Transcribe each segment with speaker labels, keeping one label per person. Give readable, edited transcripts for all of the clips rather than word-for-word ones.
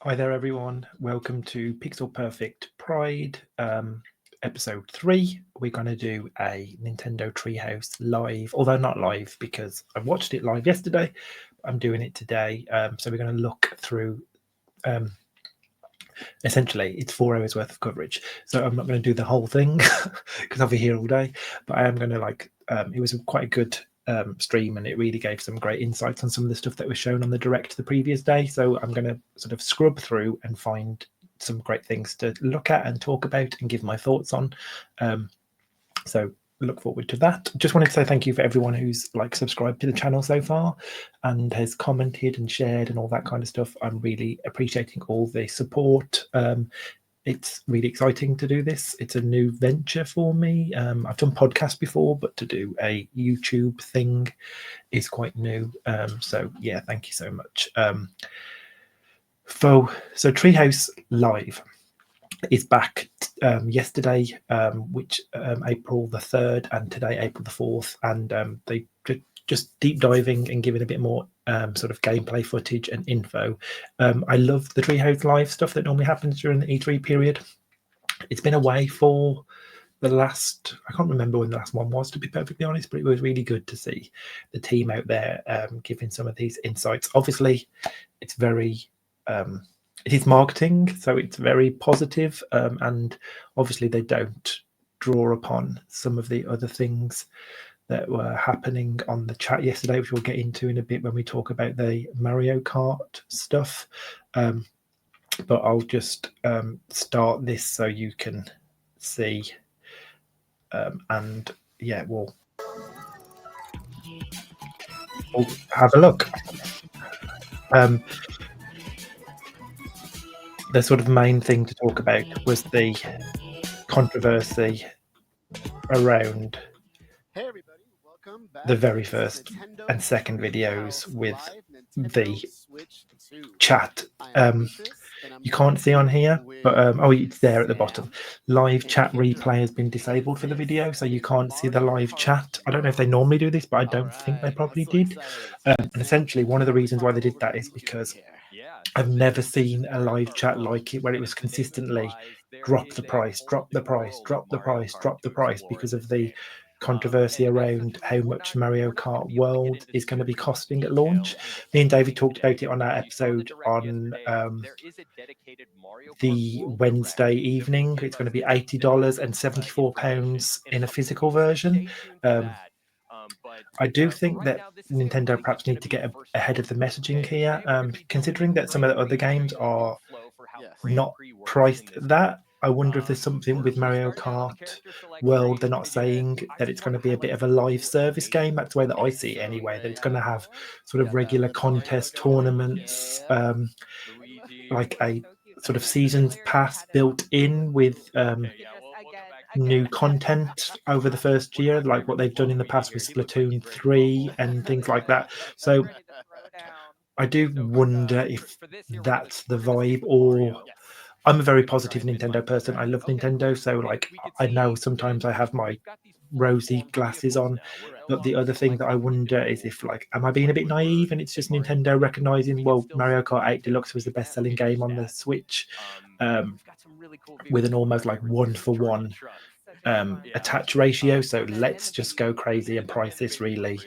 Speaker 1: Hi there, everyone. Welcome to Pixel Perfect Pride, episode 3. We're going to do a Nintendo Treehouse live, although not live because I watched it live yesterday. I'm doing it today. So we're going to look through, essentially, it's 4 hours worth of coverage. So I'm not going to do the whole thing because I'll be here all day, but I am going to it was quite a good stream, and it really gave some great insights on some of the stuff that was shown on the direct the previous day. So I'm going to sort of scrub through and find some great things to look at and talk about and give my thoughts on. So look forward to that. Just wanted to say thank you for everyone who's subscribed to the channel so far and has commented and shared and all that kind of stuff. I'm really appreciating all the support. It's really exciting to do this. It's a new venture for me. I've done podcasts before, but to do a YouTube thing is quite new. So yeah, thank you so much. So Treehouse Live is back yesterday, which April the 3rd, and today April the 4th, and they just deep diving and giving a bit more sort of gameplay footage and info. I love the Treehouse Live stuff that normally happens during the E3 period. It's been away for the last, I can't remember when the last one was, to be perfectly honest, but it was really good to see the team out there giving some of these insights. Obviously, it's very, it is marketing, so it's very positive, and obviously they don't draw upon some of the other things that were happening on the chat yesterday, which we'll get into in a bit when we talk about the Mario Kart stuff. But I'll just start this so you can see, and yeah, we'll have a look. The sort of main thing to talk about was the controversy around the very first and second videos with the chat. You can't see on here, but oh, it's there at the bottom. Live chat replay has been disabled for the video, so you can't see the live chat. I don't know if they normally do this, but I don't think they probably did. And essentially, one of the reasons why they did that is because I've never seen a live chat like it, where it was consistently drop the price, drop the price, drop the price, drop the price, because of the controversy around how much Mario Kart World is going to be costing at launch. Me and David talked about it on our episode on the Wednesday evening. It's going to be $80 and £74 in a physical version. I do think that Nintendo perhaps need to get ahead of the messaging here, considering that some of the other games are not priced at that. I wonder if there's something with Mario Kart World. They're not saying that it's going to be a bit of a live service game. That's the way that I see it anyway, that it's going to have sort of regular contest tournaments, like a sort of seasons pass built in with new content over the first year, like what they've done in the past with Splatoon 3 and things like that. So I do wonder if that's the vibe, or I'm a very positive Nintendo person. I love Nintendo, so I know sometimes I have my rosy glasses on, but the other thing that I wonder is if am I being a bit naive and it's just Nintendo recognizing, well, Mario Kart 8 Deluxe was the best-selling game on the Switch, with an almost like 1-for-1 attach ratio, so let's just go crazy and price this really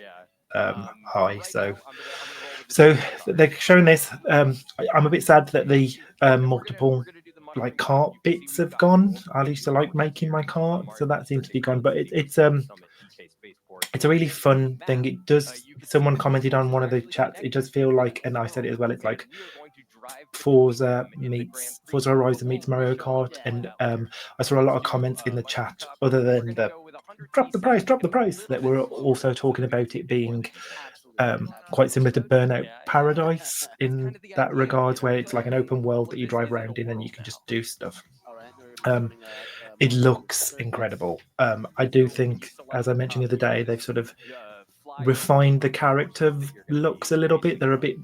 Speaker 1: high. So they're showing this. I'm a bit sad that the multiple cart bits have gone. I used to like making my cart, so that seems to be gone. But it's a really fun thing. It does. Someone commented on one of the chats. It does feel like, and I said it as well, it's like Forza Horizon meets Mario Kart, and I saw a lot of comments in the chat, other than the drop the price, that were also talking about it being quite similar to Burnout Paradise in that regards, where it's like an open world that you drive around in and you can just do stuff. It looks incredible. I do think, as I mentioned the other day, they've sort of refined the character looks a little bit. They're a bit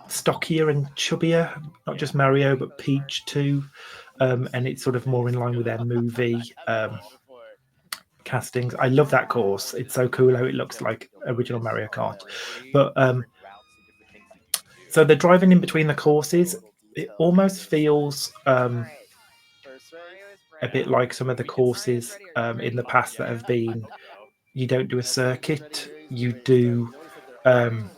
Speaker 1: stockier and chubbier, not just Mario but Peach too, and it's sort of more in line with their movie castings. I love that course. It's so cool how it looks like original Mario Kart. But so they're driving in between the courses. it almost feels
Speaker 2: Alright. Mario is
Speaker 1: a bit
Speaker 2: ready.
Speaker 1: like some of the
Speaker 2: Alright,
Speaker 1: courses
Speaker 2: ready or not
Speaker 1: in the
Speaker 2: ready?
Speaker 1: past that have been. You don't do a circuit. You do. Um,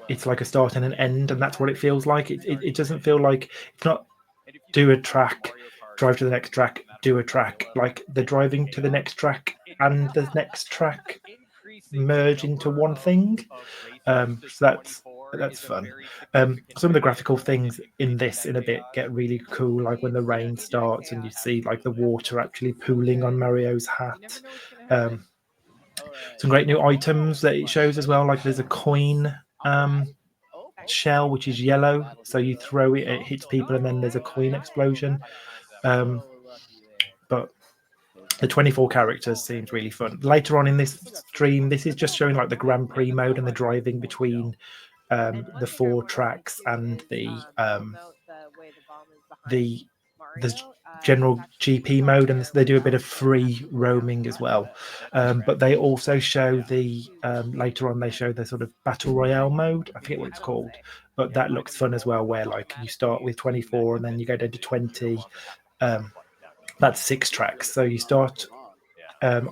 Speaker 1: it's like a start and an end, and that's what it feels like. It doesn't feel like it's not do a track, drive to the next track, do a track. Like the driving to the next track and the next track merge into one thing. So that's fun. Some of the graphical things in this in a bit get really cool, like when the rain
Speaker 2: It's very
Speaker 1: starts and you see
Speaker 2: chaotic.
Speaker 1: like the water actually pooling on Mario's
Speaker 2: You never
Speaker 1: hat.
Speaker 2: know what's gonna happen.
Speaker 1: Um, some great new items that it shows as well. Like there's a coin um,
Speaker 2: Nice.
Speaker 1: shell which is yellow, so you throw it, it hits people, and then there's a coin explosion. Um, but the 24 characters seems really fun. Later on in this stream, this is just showing like the Grand Prix mode and the driving between
Speaker 2: And
Speaker 1: the
Speaker 2: one thing I
Speaker 1: four
Speaker 2: wanted to
Speaker 1: tracks
Speaker 2: mention
Speaker 1: and
Speaker 2: is you'll note the way the bomb is behind
Speaker 1: the the
Speaker 2: Mario. It's
Speaker 1: general
Speaker 2: actually
Speaker 1: GP
Speaker 2: from
Speaker 1: mode, and
Speaker 2: where
Speaker 1: they do a bit of
Speaker 2: Bowser
Speaker 1: free
Speaker 2: actually
Speaker 1: roaming
Speaker 2: captured
Speaker 1: as
Speaker 2: Mario.
Speaker 1: well. But they also show the later on they show the sort of battle royale mode. I forget what it's
Speaker 2: I will
Speaker 1: called,
Speaker 2: say.
Speaker 1: but that looks fun as well. Where like you start with 24 and then you go down to 20. Um, that's 6 tracks. So you start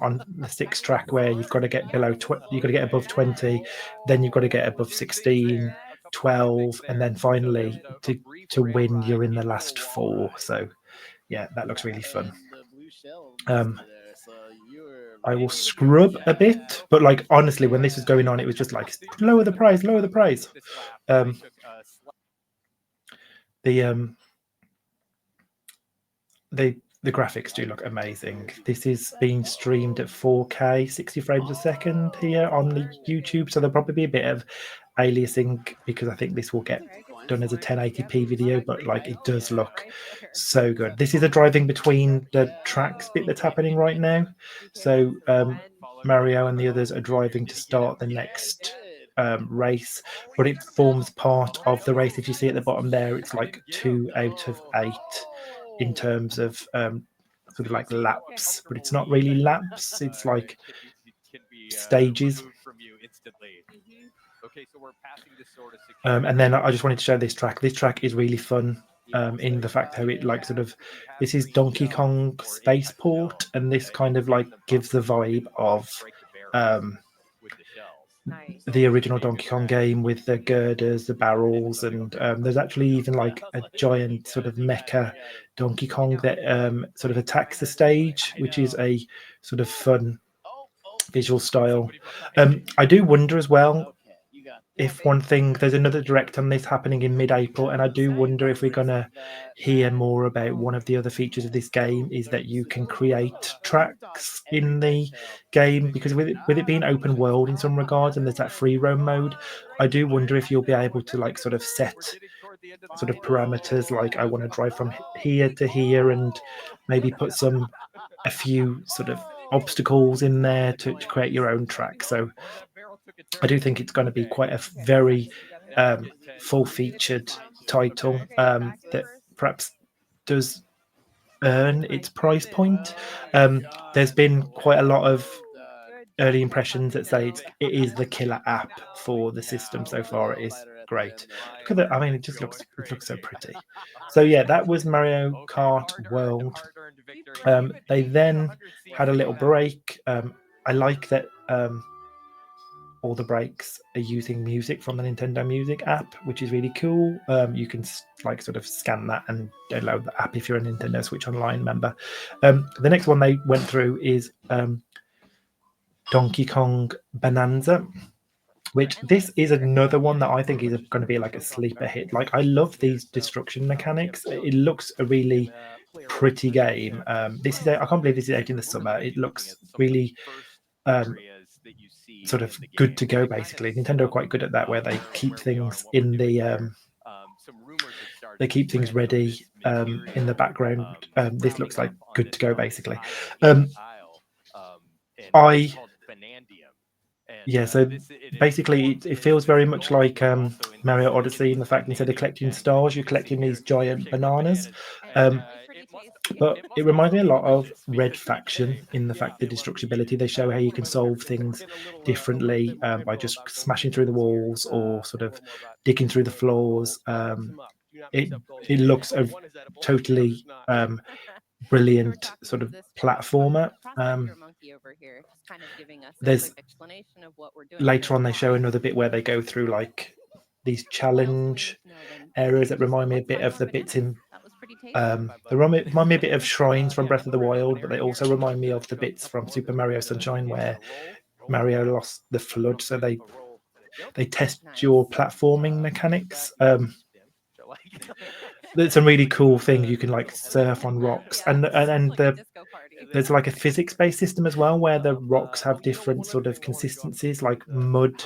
Speaker 1: on the 6th track where you've got to get you've got to get above 20, then you've got to get above 16, 12, and then finally to win you're in the last four. So yeah, that looks really fun. um I will scrub a bit, but like honestly when this was going on it was just like lower the price, lower the price. um the the graphics do look amazing. This is being streamed at 4K, 60 frames a second here on the YouTube, so there'll probably be a bit of aliasing because I think this will
Speaker 2: That's
Speaker 1: get
Speaker 2: alright. Get some
Speaker 1: done as a
Speaker 2: more. Yep.
Speaker 1: 1080p video, but like it does look
Speaker 2: Right there.
Speaker 1: so good. This is a driving between the tracks bit that's happening right now.
Speaker 2: Be careful.
Speaker 1: So
Speaker 2: And
Speaker 1: Mario and the others are driving to start the next race, but it forms part of the race. If you see at the bottom there, it's like 2 out of 8 in terms of sort of like
Speaker 2: okay.
Speaker 1: laps, but it's not really laps. It's like stages.
Speaker 2: Mhm.
Speaker 1: And then I just wanted to show this track. This track is really fun in the fact how it like sort of this is Donkey Kong Spaceport, and this kind of like gives the vibe of um,
Speaker 2: Nice.
Speaker 1: the original Donkey Kong game with the girders, the barrels, and there's actually even like a giant sort of mecha Donkey Kong that sort of attacks the stage, which is a sort of fun visual style. I do wonder as well if one thing there's another direct on this happening in mid-April, and I do wonder if we're gonna hear more about one of the other features of this game is that you can create tracks in the game, because with it being open world in some regards and there's that free roam mode, I do wonder if you'll be able to like sort of set sort of parameters like I want to drive from here to here and maybe put a few sort of obstacles in there to create your own track. So I do think it's going to be quite a
Speaker 2: Okay,
Speaker 1: very
Speaker 2: relax. You got it.
Speaker 1: um, full featured title
Speaker 2: Okay, back in
Speaker 1: that
Speaker 2: reverse.
Speaker 1: perhaps does earn its price point. There's been quite a lot of
Speaker 2: Good
Speaker 1: early
Speaker 2: job. Good
Speaker 1: impressions that
Speaker 2: timing.
Speaker 1: say it is the killer app for the system so far. It is great. Look at that. I mean, it looks so pretty. So yeah, that was Mario Kart World. They then had a little break. I like that all the breaks are using music from the Nintendo Music app, which is really cool. You can like sort of scan that and download the app if you're a Nintendo Switch Online member. The next one they went through is Donkey Kong Bananza, which this is another one that I think is going to be like a sleeper hit. Like I love these destruction mechanics. It looks a really pretty game. This is I can't believe this is out in the summer. It looks really um, sort of good to go. Basically, Nintendo are quite good at that, where they keep things in the they keep things ready in the background. This looks like good to go. Basically, um, I yeah. So basically, it feels very much like Mario Odyssey in the fact instead of collecting stars, you're collecting these giant bananas.
Speaker 2: And
Speaker 1: Um,
Speaker 2: it's pretty tasty.
Speaker 1: But it reminds me a lot of Red Faction in the fact the destructibility. They show how you can solve things differently by just smashing through the walls or sort of digging through the floors. It it looks a totally brilliant sort of platformer.
Speaker 3: Monkey over here, just kind of giving us a
Speaker 1: There's
Speaker 3: quick explanation of what we're doing.
Speaker 1: later on they show another bit where they go through like these challenge areas that remind me a bit of the bits in
Speaker 3: That was pretty tasty.
Speaker 1: they remind me a bit of shrines from Breath of the Wild, but they also remind me of the bits from Super Mario Sunshine where Mario lost the flood, so they test your platforming mechanics. There's some really cool things you can like surf on rocks, and there's like a physics-based system as well where the rocks have different sort of consistencies, like mud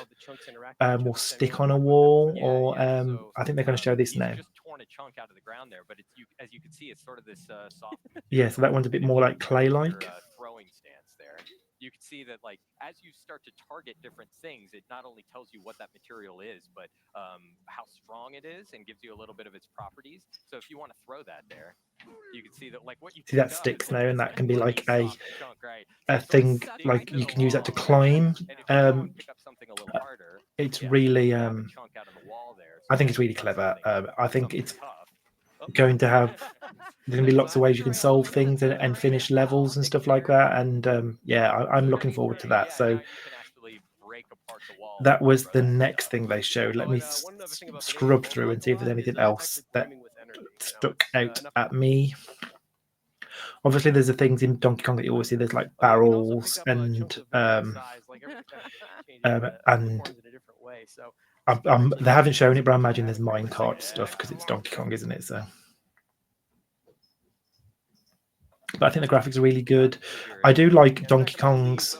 Speaker 1: will stick on a wall, or I think they're going to show this now.
Speaker 2: Just torn a chunk out of the ground there, but as you can see, it's sort of this soft.
Speaker 1: Yeah, so that one's a bit more like clay-like.
Speaker 2: Throwing stance there. You can see that, like, as you start to target different things, it not only tells you what that material is, but how strong it is, and gives you a little bit of its properties. So if you want to throw that there, you can see that, like, what you
Speaker 1: see that sticks now, and that can be like a thing, like you can use that to climb. It's really I think it's really clever. I think it's going to have there's going to be lots of ways you can solve things and finish levels and stuff like that, and yeah, I'm looking forward to that. So that was the next thing they showed. Let me scrub through and see if there's anything else that stuck out at me. Obviously there's the things in Donkey Kong that you always see. There's like barrels and they haven't shown it, but I imagine there's minecart stuff because it's Donkey Kong, isn't it? So, but I think the graphics are really good. I do like Donkey Kong's.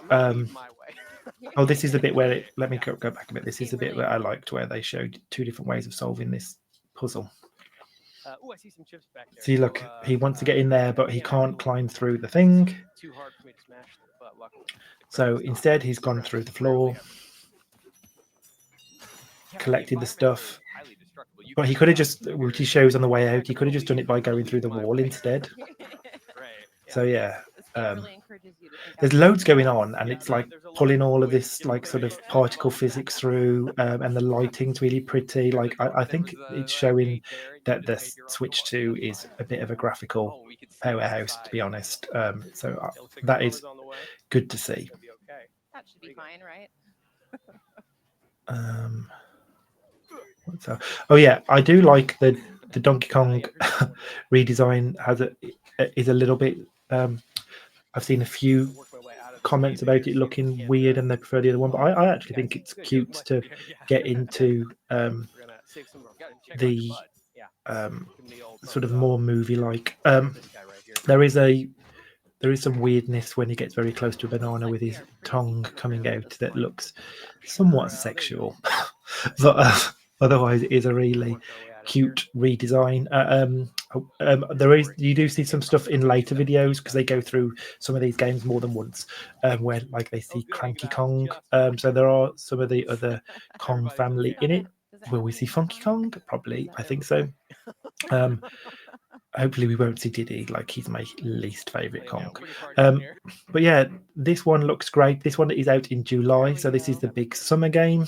Speaker 1: Oh, this is the bit where let me go back a bit. This is the bit that I liked where they showed two different ways of solving this puzzle.
Speaker 2: I see some chips back there.
Speaker 1: See, look, he wants to get in there, but he can't climb through the thing.
Speaker 2: Too hard for me to smash, but luckily.
Speaker 1: So instead, he's gone through the floor, collected the stuff. But he could have just, which he shows on the way out, he could have just done it by going through the wall instead. So yeah, there's loads going on, and it's like pulling all of this like sort of particle physics through, and the lighting's really pretty. Like I think it's showing that the Switch 2 is a bit of a graphical powerhouse, to be honest. So that is good to see.
Speaker 3: That should be fine, right?
Speaker 1: Oh yeah, I do like the Donkey Kong redesign is a little bit. I've seen a few comments about it looking weird and they prefer the other one, but I actually think it's cute to get into the sort of more movie-like. There is some weirdness when he gets very close to a banana with his tongue coming out that looks somewhat sexual, but otherwise it is a really cute redesign. You do see some stuff in later videos because they go through some of these games more than once, where like they see Cranky Kong. So there are some of the other Kong family in it. Will we see Funky Kong? Probably, I think so. Hopefully we won't see Diddy, like he's my least favorite Kong. But yeah, this one looks great. This one is out in July, so this is the big summer game.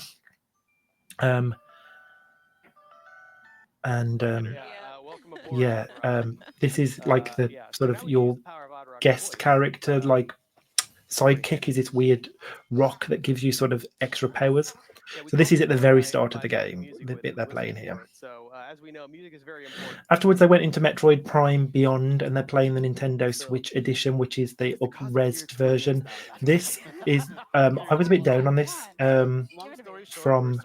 Speaker 1: This is like the sort of your guest character, like sidekick is this weird rock that gives you sort of extra powers. So this is at the very start of the game, the bit they're playing here. Afterwards, they went into Metroid Prime Beyond, and they're playing the Nintendo Switch edition, which is the up-resed version. This is, I was a bit down on this from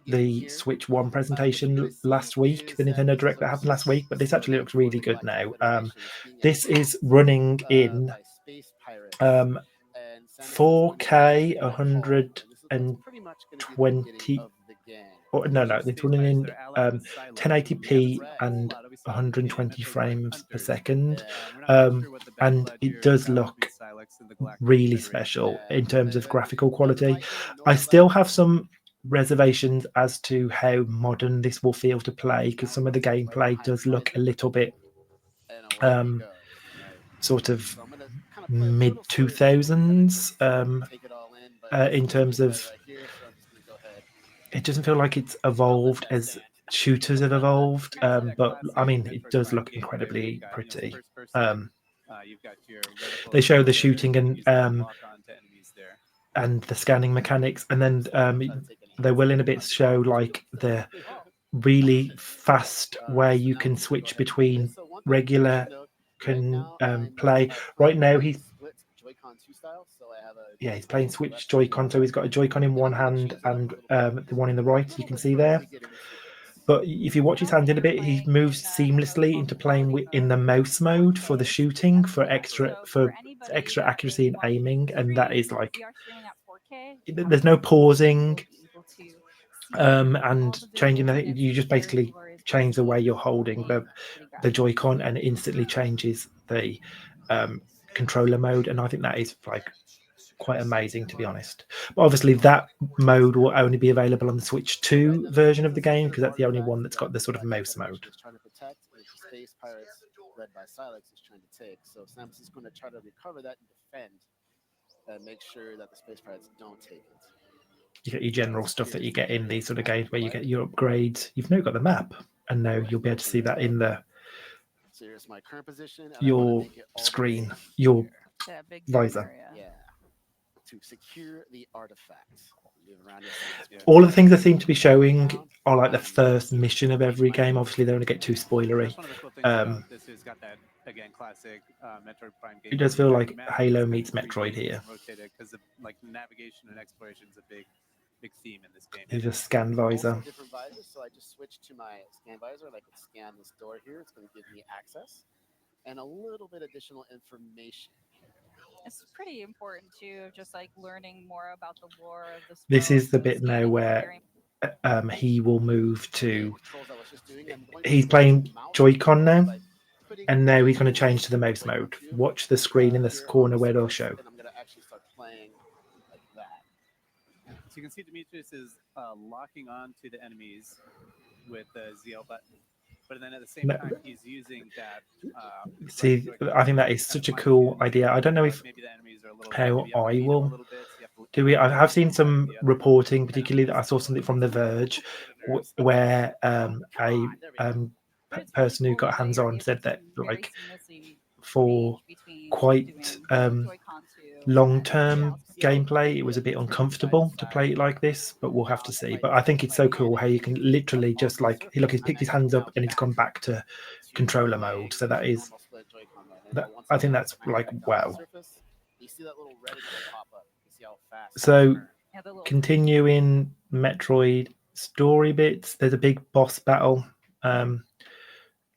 Speaker 1: the Switch 1 presentation last week, the Nintendo Direct that happened last week, but this actually looks really good now. This is running in 4K 120. It's running in 1080p and 120 frames per second, and it does look really special in terms of graphical quality. I still have some reservations as to how modern this will feel to play because some of the gameplay does look a little bit sort of
Speaker 4: So I'm gonna kind of play a
Speaker 1: mid
Speaker 4: little slower here, kinda
Speaker 1: 2000s
Speaker 4: take it all in, but
Speaker 1: in
Speaker 4: this
Speaker 1: terms
Speaker 4: is
Speaker 1: of.
Speaker 4: right here, so I'm just gonna go ahead.
Speaker 1: It doesn't feel like it's evolved as shooters have evolved, but I mean, it does look incredibly pretty. They show the shooting and the scanning mechanics, and then they will in a bit show like the really fast where you can switch between regular can play. Right now he's he's playing Switch Joy-Con, so he's got a Joy-Con in one hand and the one in the right you can see there. But if you watch his hand in a bit, he moves seamlessly into playing in the mouse mode for the shooting for extra accuracy and aiming, and that is like there's no pausing and changing that. You just basically change the way you're holding the Joy-Con, and it instantly changes the controller mode, and I think that is like quite amazing, to be honest. But obviously that mode will only be available on the Switch 2 version of the game, because that's the only one that's got the sort of mouse mode.
Speaker 4: Trying to protect is the space pirates led by Silex is trying to take. So Samus is going to try to recover that and defend and make sure that the space pirates don't take it.
Speaker 1: You get your general stuff that you get in these sort of games where you get your upgrades. You've now got the map, and now you'll be able to see that in the
Speaker 4: So here's my current position.
Speaker 1: your screen, your visor.
Speaker 4: Yeah. To secure the artifacts.
Speaker 1: All of the things that seem to be showing are like the first mission of every game. Obviously, they don't get too spoilery. It does feel like Halo meets Metroid here.
Speaker 5: Navigation and exploration is a big theme in this game.
Speaker 1: Here's a scan visor.
Speaker 4: Different visors, so I just switched to my scan visor, and I could scan this door here. It's going to give me access and a little bit additional information.
Speaker 6: It's pretty important too, just like learning more about the lore of the.
Speaker 1: This is the bit now where he will move to. He's playing Joy-Con now, and now he's going to change to the mouse mode. Watch the screen in this corner where they'll show.
Speaker 4: I'm going to actually start playing like that.
Speaker 5: So you can see Demetrius is locking on to the enemies with the ZL button. But then at the same time, he's using that.
Speaker 1: See, I think that is such a cool idea. I don't know if how I will do it. I have seen some reporting, particularly that I saw something from The Verge, where a person who got hands on said that like for quite long-term gameplay, it was a bit uncomfortable to play it like this, but we'll have to see. But I think it's so cool how you can literally just like look, he's picked his hands up and it's gone back to controller mode. So that is I think that's like wow. So continuing Metroid story bits, there's a big boss battle.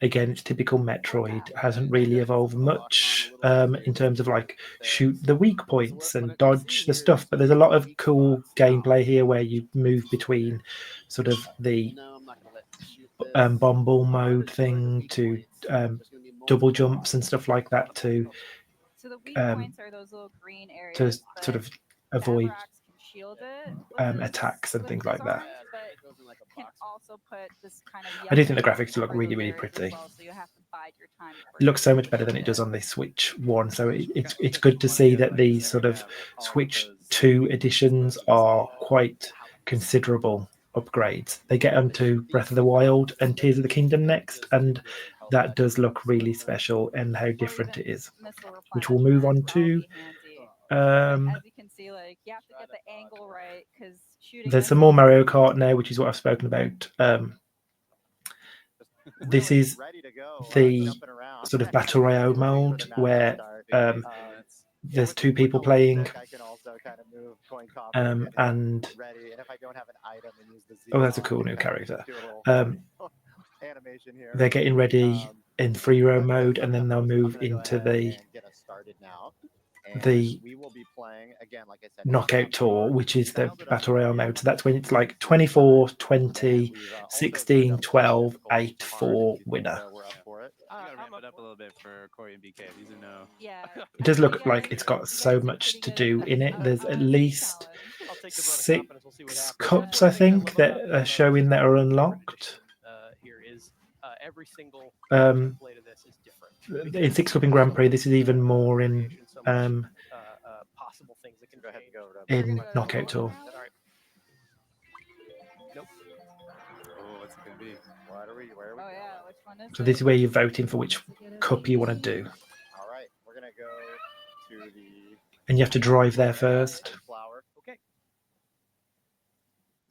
Speaker 1: Again, it's typical Metroid. Hasn't really evolved much in terms of like shoot the weak points and dodge the stuff. But there's a lot of cool gameplay here where you move between sort of the bomb ball mode thing to double jumps and stuff like that to
Speaker 6: So the weak points are those little green areas
Speaker 1: to sort of avoid
Speaker 6: attacks
Speaker 1: and things like that.
Speaker 6: Can also put this kind of
Speaker 1: I do think the graphics look really, really pretty.
Speaker 6: well, so you have to bide your time
Speaker 1: It looks so much better than it does on the Switch 1. So it's good to see that these sort of Switch 2 editions are quite considerable upgrades. They get onto Breath of the Wild and Tears of the Kingdom next, and that does look really special and how different it is, which we'll move on to.
Speaker 6: As you can see, like you have to get the angle right because shooting.
Speaker 1: There's some more Mario Kart now, which is what I've spoken about. This is the sort of battle royale mode where there's two people playing, and oh, that's a cool new character. They're getting ready in free roam mode, and then they'll move into the knockout tour, which is the battle royale mode. So that's when it's like 24, 20, 16, 12, 8, 4 winner.
Speaker 5: Ramp it up a little bit for Corey and BK. These are no.
Speaker 6: Yeah.
Speaker 1: It does look like it's got so much to do in it. There's at least 6 cups, I think, that are showing that are unlocked.
Speaker 2: Here is every single
Speaker 1: Um,
Speaker 2: plate of this is different.
Speaker 1: in Six Cup in Grand Prix, this is even more in
Speaker 7: possible things that can
Speaker 2: Go ahead and go to
Speaker 6: We're
Speaker 1: in
Speaker 6: gonna go to
Speaker 1: Knockout Tour.
Speaker 6: round.
Speaker 7: All right. Nope.
Speaker 5: Oh, what's it gonna be?
Speaker 2: What are we? Where are we?
Speaker 6: Oh yeah, which one is
Speaker 1: So
Speaker 6: it?
Speaker 1: this is where you're voting for which cup you want to do,
Speaker 2: All right, we're gonna go to the
Speaker 1: and you have to drive there first.
Speaker 2: flower. Okay.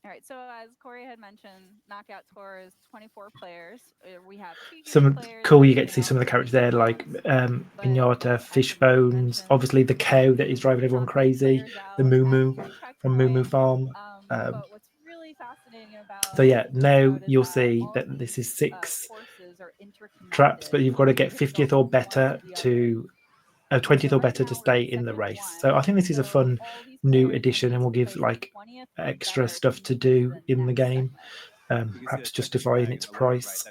Speaker 6: All right, so as Corey had mentioned, Knockout Tour is 24 players. We have 2
Speaker 1: Some
Speaker 6: human players.
Speaker 1: cool, you
Speaker 6: and
Speaker 1: get to see some of the characters there, like
Speaker 6: But
Speaker 1: Pinata,
Speaker 6: as
Speaker 1: Fishbones,
Speaker 6: mentioned,
Speaker 1: obviously the cow that is driving everyone
Speaker 6: knock
Speaker 1: crazy,
Speaker 6: players out
Speaker 1: the Moo Moo
Speaker 6: at free
Speaker 1: from Moo Moo
Speaker 6: checkpoint.
Speaker 1: Farm.
Speaker 6: But what's really fascinating about
Speaker 1: So yeah, now
Speaker 6: Knockout is
Speaker 1: you'll
Speaker 6: that
Speaker 1: see
Speaker 6: all
Speaker 1: that
Speaker 6: of
Speaker 1: this
Speaker 6: these,
Speaker 1: is 6
Speaker 6: courses are
Speaker 1: traps, but
Speaker 6: interconnected.
Speaker 1: you've got to get
Speaker 6: You can
Speaker 1: 50th
Speaker 6: go
Speaker 1: or
Speaker 6: from one
Speaker 1: better
Speaker 6: the other.
Speaker 1: to 20th or better to stay in the race. So I think this is a fun new addition, and will give like extra stuff to do in the game, perhaps justifying its price.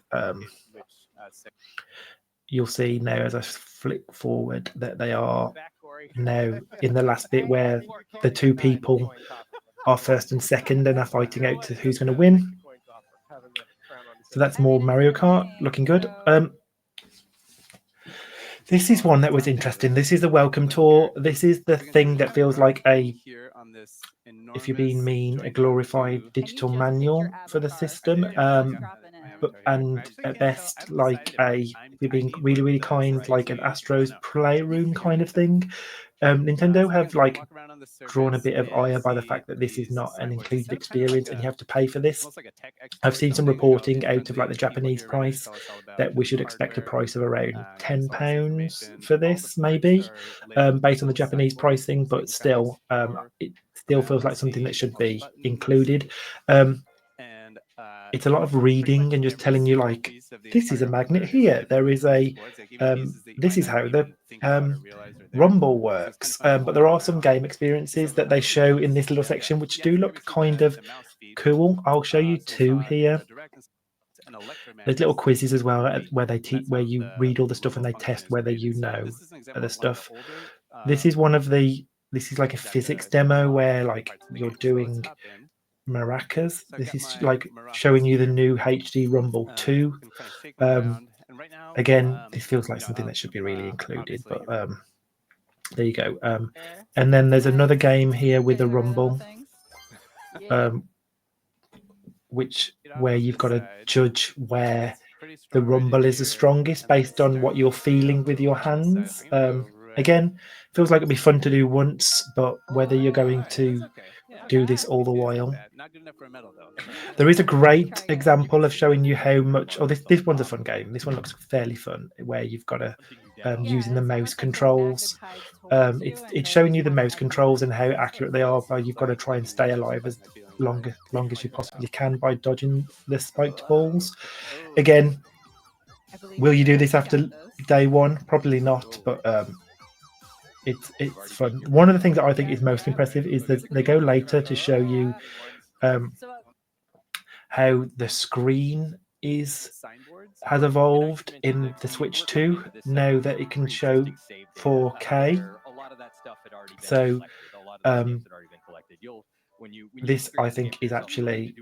Speaker 1: You'll see now as I flick forward that they are now in the last bit where the 2 people are first and second and are fighting out to who's going to win. So that's more Mario Kart, looking good. This is one that was interesting. This is the welcome tour. This is the thing that feels like if you're being mean, a glorified digital manual for the system. And at best, like if you're being really, really kind, like an Astro's Playroom kind of thing. Nintendo have like drawn a bit of ire by the fact that this is not an included experience and you have to pay for this. I've seen some reporting out of like the Japanese price that we should expect a price of around £10 for this, maybe, based on the Japanese pricing, but still, it still feels like something that should be included. It's a lot of reading and just telling you like, this is a magnet here. There is a, this is how the rumble works. But there are some game experiences that they show in this little section which do look kind of cool. I'll show you 2 here. There's little quizzes as well where they teach, where you read all the stuff and they test whether you know the stuff. This is one of the, this is like a physics demo where like you're doing maracas. This is like showing you the new HD Rumble 2. Again, this feels like something that should be really included, but there you go. And then there's another game here with a Rumble, which where you've got to judge where the Rumble is the strongest based on what you're feeling with your hands. Again, feels like it'd be fun to do once, but whether you're going to do this all the while. There is a great example of showing you how much. Oh, this one's a fun game. This one looks fairly fun, where you've got to using the mouse controls. It's showing you the mouse controls and how accurate they are. But you've got to try and stay alive as long as you possibly can by dodging the spiked balls. Again, will you do this after day 1? Probably not, but it's fun. One of the things that I think is most impressive is that they go later to show you how the screen has evolved in the Switch 2 now that it can show 4K. So this I think is actually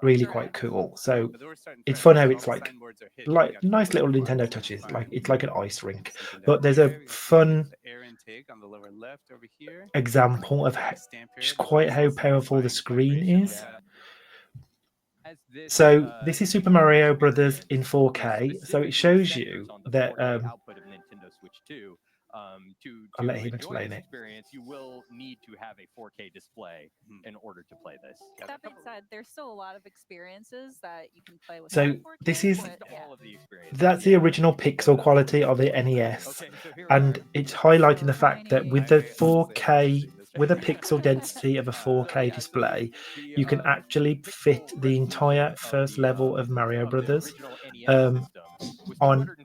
Speaker 1: really quite cool. So it's fun how it's like nice little Nintendo touches, like it's like an ice rink. But there's a fun example of just quite how powerful the screen is. So this is Super Mario Brothers in 4K. So it shows you that I'll let him explain it.
Speaker 2: Experience, you will need to have a 4K display in order to play this.
Speaker 6: That being said, there's still a lot of experiences that you can play with.
Speaker 1: So this is
Speaker 2: all of the experience.
Speaker 1: that's the original pixel quality of the NES, and it's highlighting the fact that with the 4K, with a pixel density of a 4K display, you can actually fit the entire first level of Mario Brothers on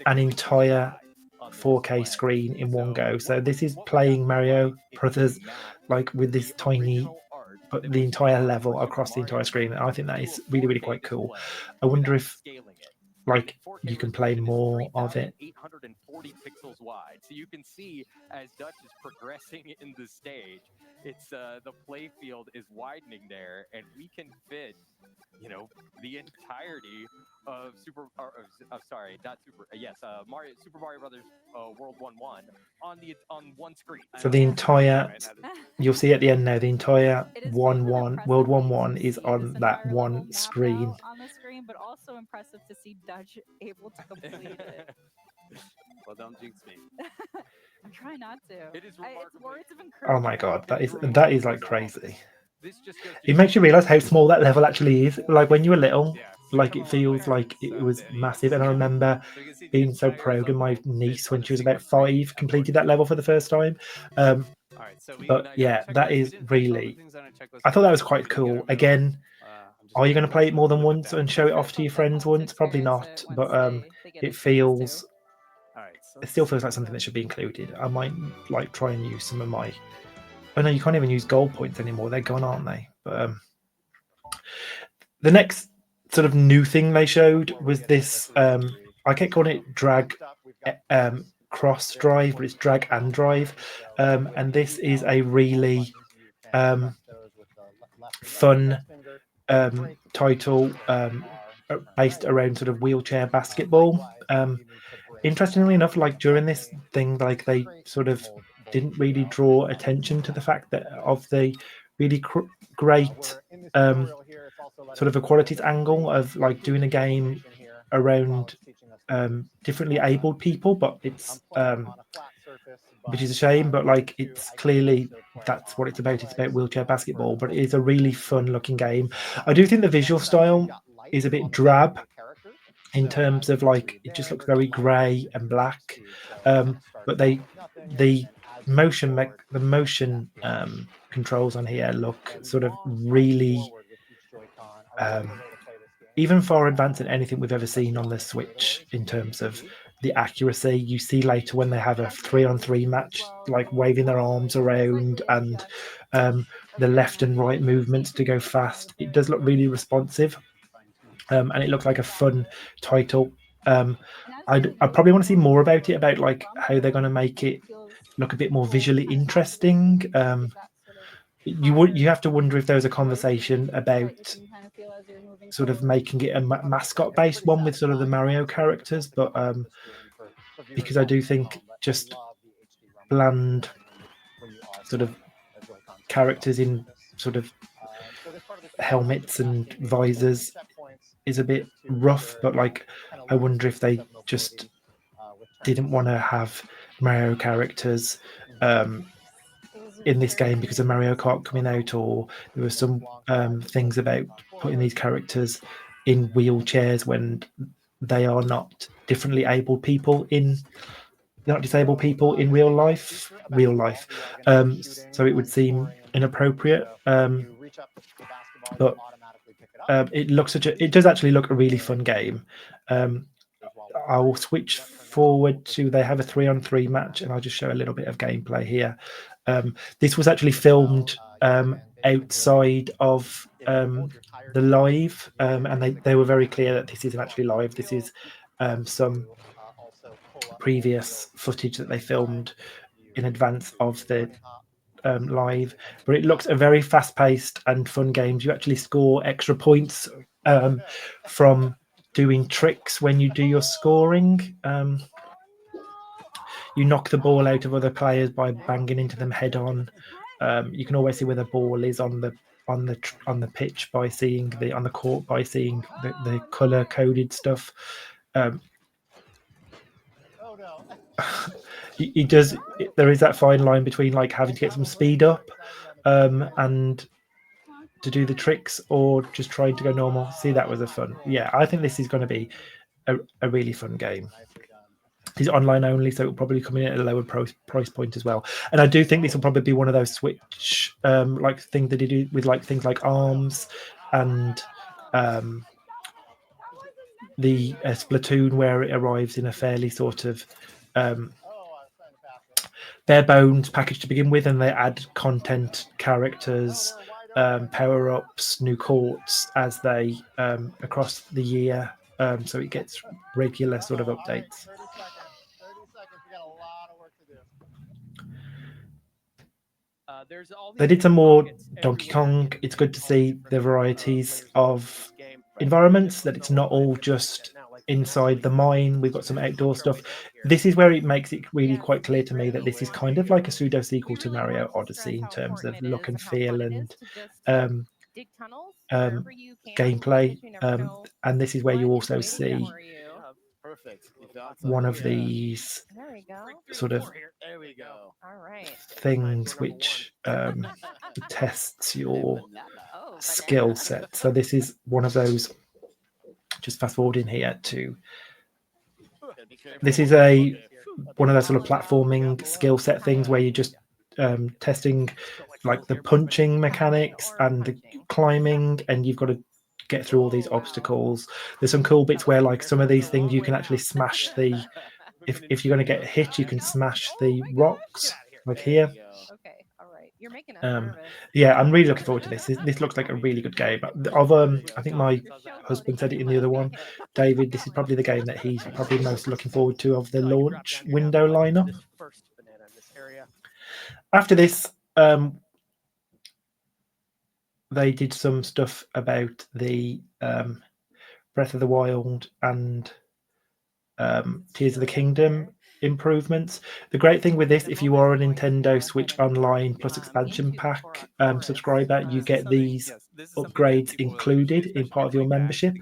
Speaker 1: an entire 4K screen in one go. So this is playing Mario Brothers like with this tiny, but the entire level across the entire screen. And I think that is really, really quite cool. I wonder if like you can play more of it.
Speaker 2: 840 pixels wide, so you can see as Dutch is progressing in the stage, it's the play field is widening there, and we can fit the entirety of sorry, not Super. Yes, Super Mario Brothers World 1-1 on one screen.
Speaker 1: So the entire, you'll see at the end now, the entire
Speaker 6: It is both an
Speaker 1: 1-1 World
Speaker 6: impressive thing
Speaker 1: 1-1
Speaker 6: to
Speaker 1: is
Speaker 6: see
Speaker 1: on
Speaker 6: this
Speaker 1: that
Speaker 6: entire level
Speaker 1: one
Speaker 6: mapped
Speaker 1: screen.
Speaker 6: out on the screen, but also impressive to see Dutch able to complete it.
Speaker 5: Well, don't jinx me.
Speaker 6: I'm trying not to.
Speaker 2: It is
Speaker 6: It's
Speaker 2: remarkably.
Speaker 6: words of
Speaker 1: Oh
Speaker 6: encouragement.
Speaker 1: my god,
Speaker 2: It is
Speaker 1: that is
Speaker 2: remarkably
Speaker 1: like crazy.
Speaker 2: This just goes to
Speaker 1: It
Speaker 2: show
Speaker 1: makes you
Speaker 2: that
Speaker 1: realize how small that level actually is. Like when you were little,
Speaker 5: Yeah,
Speaker 1: like
Speaker 5: come
Speaker 1: it
Speaker 5: a long way
Speaker 1: feels like
Speaker 5: since,
Speaker 1: it was
Speaker 5: the
Speaker 1: massive. And I
Speaker 5: NES.
Speaker 1: remember
Speaker 5: So you can see the
Speaker 1: being so
Speaker 5: entire
Speaker 1: proud of my
Speaker 5: level
Speaker 1: niece
Speaker 5: fits
Speaker 1: when
Speaker 5: on
Speaker 1: she
Speaker 5: a
Speaker 1: was about
Speaker 5: single screen
Speaker 1: 5,
Speaker 5: at
Speaker 1: completed
Speaker 5: 4K.
Speaker 1: that level for the first time.
Speaker 5: All right, so
Speaker 1: But
Speaker 5: I got
Speaker 1: yeah,
Speaker 5: the
Speaker 1: that
Speaker 5: checklist. We
Speaker 1: is
Speaker 5: didn't finish all the
Speaker 1: really.
Speaker 5: things on our checklist
Speaker 1: I thought
Speaker 5: yet,
Speaker 1: that was
Speaker 5: so
Speaker 1: quite
Speaker 5: we didn't get
Speaker 1: cool.
Speaker 5: our medal.
Speaker 1: Again,
Speaker 5: I'm just
Speaker 1: are you
Speaker 5: gonna
Speaker 1: going to play it more than
Speaker 5: flip it
Speaker 1: once
Speaker 5: back.
Speaker 1: and show it
Speaker 6: It's
Speaker 1: off to
Speaker 6: really
Speaker 1: your
Speaker 6: cool for
Speaker 1: friends
Speaker 6: everyone to
Speaker 1: once? Probably
Speaker 6: experience
Speaker 1: not,
Speaker 6: it
Speaker 1: but
Speaker 6: once they get a
Speaker 1: it
Speaker 6: chance
Speaker 1: feels.
Speaker 5: All right, so
Speaker 1: It still feels like something that should be included. I might like try and use some of my. Oh no, you can't even use gold points anymore. They're gone, aren't they? But the next sort of new thing they showed was this. I kept calling it drag cross drive, but it's drag and drive. And this is a really fun title based around sort of wheelchair basketball. Interestingly enough, like during this thing, like they sort of didn't really draw attention to the fact that of the really great sort of equalities angle of like doing a game around differently abled people, but it's which is a shame, but like it's clearly that's what it's about. It's about wheelchair basketball, but it is a really fun looking game. I do think the visual style is a bit drab in terms of like it just looks very grey and black. But the motion controls on here look sort of really even far advanced than anything we've ever seen on the Switch in terms of the accuracy. You see later when they have a 3-on-3 match, like waving their arms around and the left and right movements to go fast. It does look really responsive, and it looks like a fun title. I probably want to see more about it, about like how they're going to make it look a bit more visually interesting. You have to wonder if there's a conversation about sort of making it a mascot based one with sort of the Mario characters, but because I do think just bland sort of characters in sort of helmets and visors is a bit rough, but like I wonder if they just didn't want to have Mario characters in this game because of Mario Kart coming out, or there were some things about putting these characters in wheelchairs when they are not differently abled people in they're not disabled people in real life. So it would seem inappropriate. But it does actually look a really fun game. I'll switch forward to they have a 3-on-3 match, and I'll just show a little bit of gameplay here. This was actually filmed outside of the live, and they were very clear that this isn't actually live. This is some previous footage that they filmed in advance of the live, but it looks a very fast-paced and fun game. You actually score extra points from doing tricks when you do your scoring. You knock the ball out of other players by banging into them head on. You can always see where the ball is on the pitch by seeing on the court by seeing the color coded stuff. He does. There is that fine line between like having to get some speed up and to do the tricks, or just trying to go normal. See, that was a fun. Yeah, I think this is going to be a really fun game. It's online only, so it'll probably come in at a lower price point as well. And I do think this will probably be one of those Switch like thing that they do with like things like Arms and the Splatoon, where it arrives in a fairly sort of bare bones package to begin with, and they add content, characters, power ups, new courts as they across the year. So it gets regular sort of updates.
Speaker 4: 30 seconds. We got a lot of work to do.
Speaker 1: They did some more Donkey Kong. It's good to see the varieties of environments, that it's not all just inside the mine. We've got some outdoor stuff. This is where it makes it really quite clear to me that this is kind of like a pseudo sequel to Mario Odyssey in terms of look and feel and
Speaker 3: dig tunnels
Speaker 1: um,
Speaker 3: wherever you can.
Speaker 1: gameplay.
Speaker 3: because you never know
Speaker 1: And this is where you
Speaker 3: what
Speaker 1: also
Speaker 3: is waiting
Speaker 1: see
Speaker 3: for you.
Speaker 4: Perfect.
Speaker 1: one of these
Speaker 3: There we go.
Speaker 1: sort of
Speaker 4: There we go.
Speaker 3: All right.
Speaker 1: things which tests your
Speaker 3: Oh,
Speaker 1: skill
Speaker 3: banana.
Speaker 1: set. So this is one of those. Just fast forwarding here to this is one of those sort of platforming skill set things where you're just testing like the punching mechanics and the climbing, and you've got to get through all these obstacles. There's some cool bits where like some of these things you can actually smash the if you're going to get hit, you can smash the rocks like here.
Speaker 3: Okay. All right. You're making us
Speaker 1: Um,
Speaker 3: nervous.
Speaker 1: Yeah, I'm really looking forward to this. This looks like a really good game. Of I think my husband said it in the other one, David. This is probably the game that he's probably most looking forward to of the launch window lineup. After this, they did some stuff about the Breath of the Wild and Tears of the Kingdom improvements. The great thing with this, if you are a Nintendo Switch Online Plus expansion pack subscriber, you get these upgrades included in part of your membership.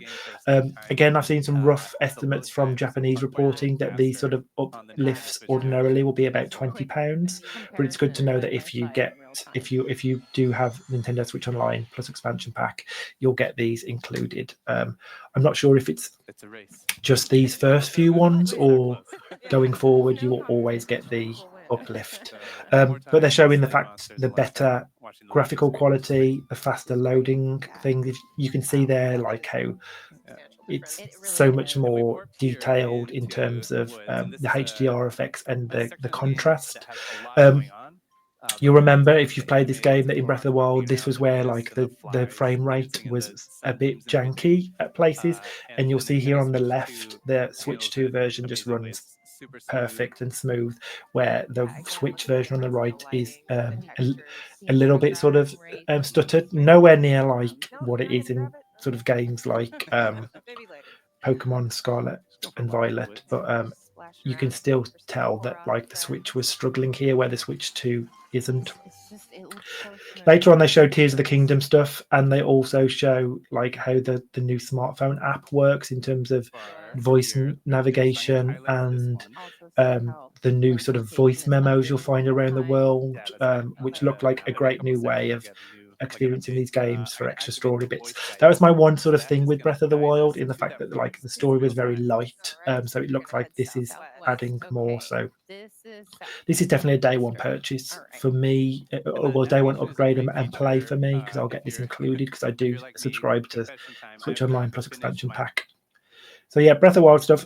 Speaker 1: Again, I've seen some rough estimates from Japanese reporting that these sort of uplifts ordinarily will be about £20, but it's good to know that if you do have Nintendo Switch Online Plus expansion pack, you'll get these included. I'm not sure if it's
Speaker 5: It's a race.
Speaker 1: just these first few ones, or going forward you will always get the uplift. But they're showing the better graphical quality, the faster loading things. You can see there like how it's so much more detailed in terms of the HDR effects and the contrast. You'll remember if you've played this game that in Breath of the Wild, this was where like the frame rate was a bit janky at places, and you'll see here on the left the Switch 2 version just runs perfect and smooth, where the Switch version on the right is a little bit sort of stuttered, nowhere near like what it is in sort of games like Pokemon Scarlet and Violet, but you can still tell that like the Switch was struggling here where the Switch 2 isn't.
Speaker 3: It looks so smooth.
Speaker 1: Later on they show Tears of the Kingdom stuff, and they also show like how the new smartphone app works in terms of voice navigation and the new sort of voice memos you'll find around the world, which look like a great new way of experiencing these games for extra story bits. That was my one sort of thing with Breath of the Wild, in the fact that like the story was very light, so it looked like this is adding more. So this is definitely a day one purchase for me, or day one upgrade and play for me, because I'll get this included because I do subscribe to Switch Online Plus expansion pack. So yeah, Breath of the Wild stuff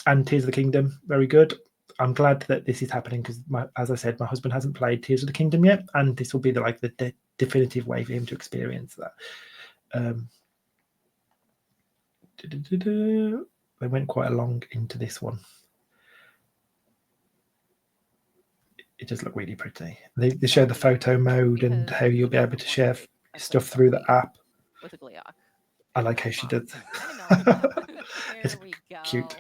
Speaker 1: and Tears of the Kingdom, very good. I'm glad that this is happening because, as I said, my husband hasn't played Tears of the Kingdom yet, and this will be the definitive way for him to experience that. They went quite a long into this one. It does look really pretty. They show the photo mode and how you'll be able to share stuff through the app.
Speaker 3: With a Gleeok.
Speaker 1: I like how she does. It's
Speaker 3: There we go.
Speaker 1: cute.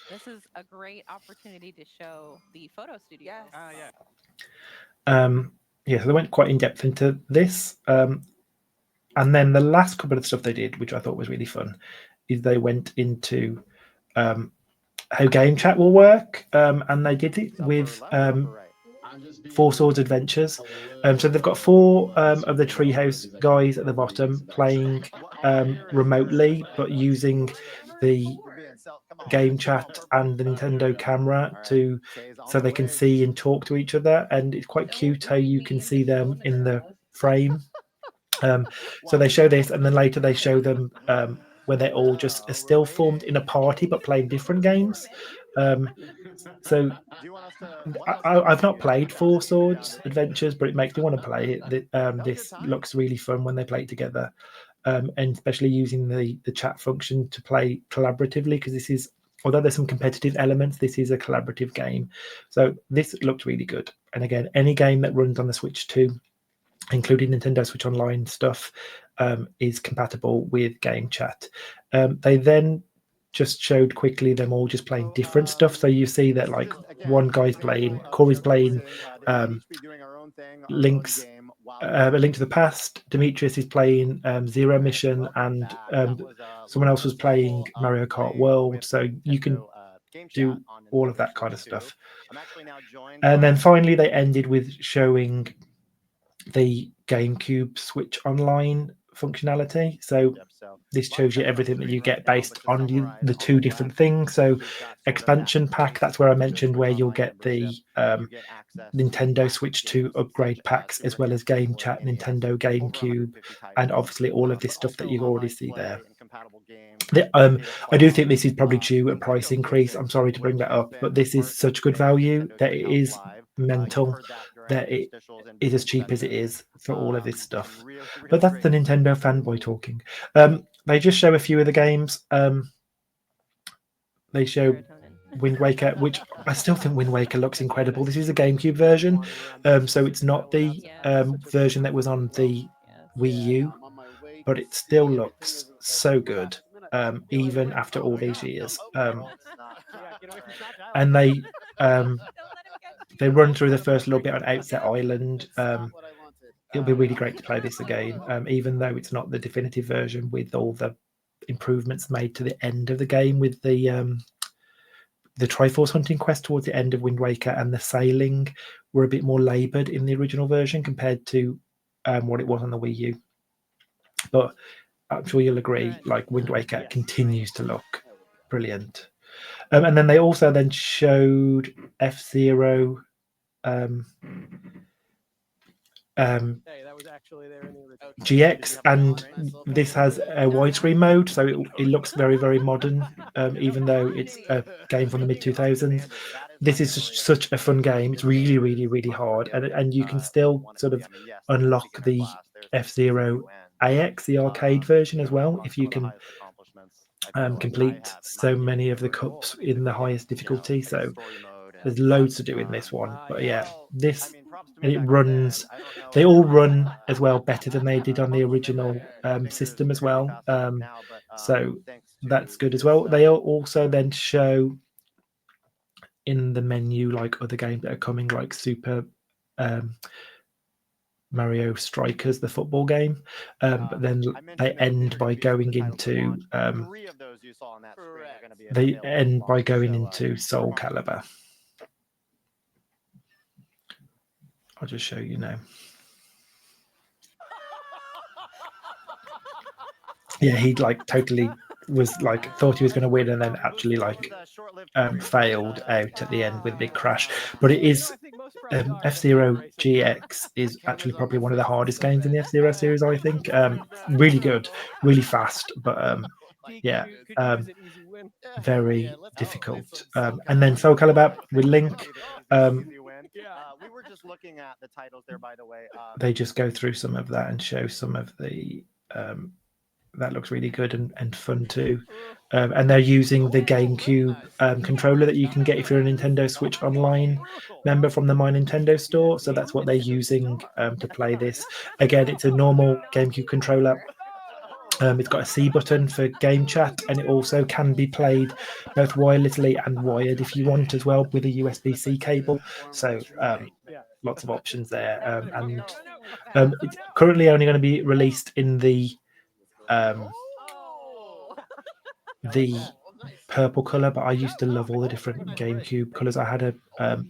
Speaker 3: This is a great opportunity to show the photo studio.
Speaker 1: Yeah, so they went quite in depth into this. And then the last couple of stuff they did, which I thought was really fun, is they went into how game chat will work, and they did it with Four Swords Adventures. So they've got four of the Treehouse guys at the bottom playing remotely, but using the game chat and the Nintendo camera so they can see and talk to each other, and it's quite cute how you can see them in the frame. So they show this, and then later they show them where they all just are still formed in a party but playing different games. So I've not played Four Swords Adventures, but it makes me want to play it. This looks really fun when they play it together, and especially using the chat function to play collaboratively, because this is, although there's some competitive elements, this is a collaborative game. So this looked really good. And again, any game that runs on the Switch 2 including Nintendo Switch Online stuff, is compatible with Game Chat. They then just showed quickly them all just playing different stuff. So you see that like one guy's playing, Corey's playing Link's A Link to the Past. Demetrius is playing Zero Mission, and someone else was playing Mario Kart World. So you can do all of that kind of stuff. And then finally, they ended with showing the GameCube Switch Online functionality. So this shows you everything that you get based on the two different things. So expansion pack, that's where I mentioned where you'll get the Nintendo Switch 2 upgrade packs, as well as Game Chat, Nintendo GameCube, and obviously all of this stuff that you already see there. I do think this is probably due a price increase. I'm sorry to bring that up, but this is such good value that it is mental that it is as cheap as it is for all of this stuff. But that's the Nintendo fanboy talking. They just show a few of the games. They show Wind Waker, which I still think Wind Waker looks incredible. This is a GameCube version, so it's not the version that was on the Wii U, but it still looks so good, even after all these years. And they run through the first little bit on Outset Island. It'll be really great to play this again, even though it's not the definitive version with all the improvements made to the end of the game with the Triforce hunting quest towards the end of Wind Waker, and the sailing were a bit more laboured in the original version compared to what it was on the Wii U. But I'm sure you'll agree, like Wind Waker continues to look brilliant. And then they also then showed F-Zero. GX, and this has a widescreen mode, so it looks very, very modern, even though it's a game from the mid-2000s. This is just such a fun game. It's really, really, really hard, and you can still sort of unlock the F-Zero AX, the arcade version as well, if you can complete so many of the cups in the highest difficulty. So there's loads to do in this one. But yeah, this, and it runs, they all run as well better than they did on the original system as well. So that's good as well. They also then show in the menu like other games that are coming, like Super Mario Strikers, the football game. But then they end by going into Soul Calibur. I'll just show you now. Yeah, he like totally was like thought he was going to win, and then actually like failed out at the end with a big crash. But it is F-Zero GX is actually probably one of the hardest games in the F-Zero series, I think. Really good, really fast, but yeah, very difficult. And then Soul Calibur with Link.
Speaker 7: We were just looking at the titles there, by the way.
Speaker 1: They just go through some of that and show some of the that looks really good and fun too. And they're using the GameCube controller that you can get if you're a Nintendo Switch Online member from the My Nintendo store. So that's what they're using to play this. Again, it's a normal GameCube controller. It's got a C button for game chat, and it also can be played both wirelessly and wired if you want as well, with a USB-C cable. So lots of options there. And it's currently only going to be released in the purple color, but I used to love all the different GameCube colors. I had a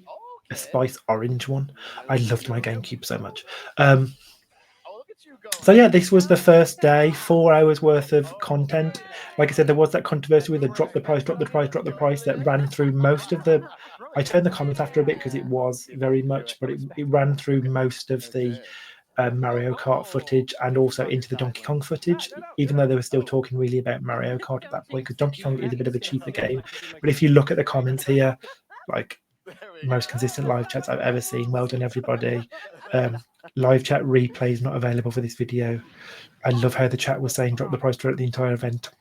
Speaker 1: spice orange one. I loved my GameCube so much. So yeah, this was the first day, 4 hours worth of content. Like I said, there was that controversy with the drop the price that ran through most of the. I turned the comments after a bit because it was very much, but it ran through most of the Mario Kart footage and also into the Donkey Kong footage, even though they were still talking really about Mario Kart at that point, because Donkey Kong is a bit of a cheaper game. But if you look at the comments here, like most consistent live chats I've ever seen. Well done, everybody. Live chat replays not available for this video. I love how the chat was saying drop the price throughout the entire event.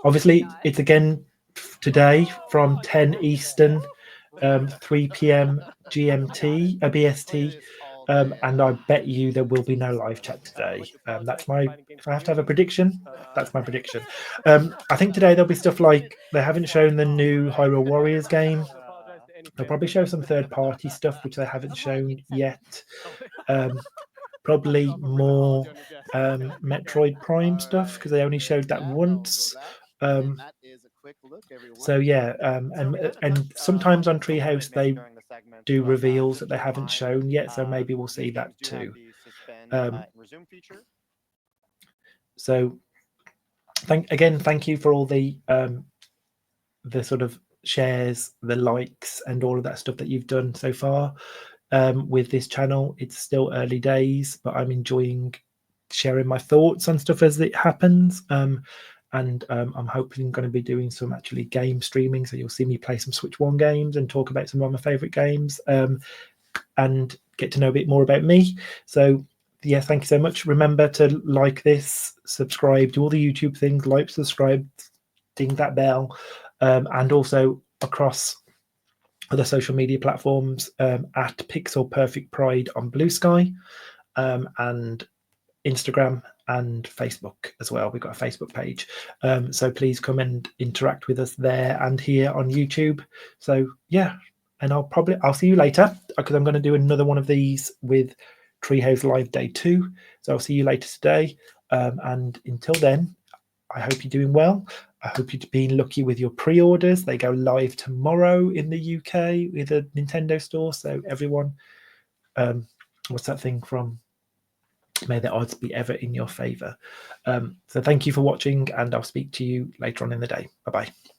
Speaker 1: Obviously, it's again today from 10 Eastern, 3 p.m. GMT, BST. and I bet you there will be no live chat today. That's my. If I have to have a prediction, that's my prediction. I think today there'll be stuff like they haven't shown the new Hyrule Warriors game. They'll probably show some third-party stuff which they haven't shown yet. Probably more Metroid Prime stuff because they only showed that once.
Speaker 4: And that is a quick look, everyone.
Speaker 1: So yeah, and sometimes on Treehouse they do reveals that they haven't shown yet, so maybe we'll see that too. So thank you for all the sort of shares, the likes, and all of that stuff that you've done so far with this channel. It's still early days, but I'm enjoying sharing my thoughts on stuff as it happens. And I'm hoping going to be doing some actually game streaming, so you'll see me play some Switch 1 games and talk about some of my favorite games and get to know a bit more about me. So yeah, thank you so much. Remember to like this, subscribe, do all the YouTube things, like, subscribe, ding that bell, and also across other social media platforms at Pixel Perfect Pride on Blue Sky and Instagram and Facebook as well. We've got a Facebook page, so please come and interact with us there and here on YouTube. So yeah, and I'll see you later because I'm going to do another one of these with Treehouse Live Day 2. So I'll see you later today, and until then, I hope you're doing well. I hope you've been lucky with your pre-orders. They go live tomorrow in the UK with a Nintendo store. So everyone, what's that thing from? May the odds be ever in your favor. So thank you for watching, and I'll speak to you later on in the day. Bye-bye.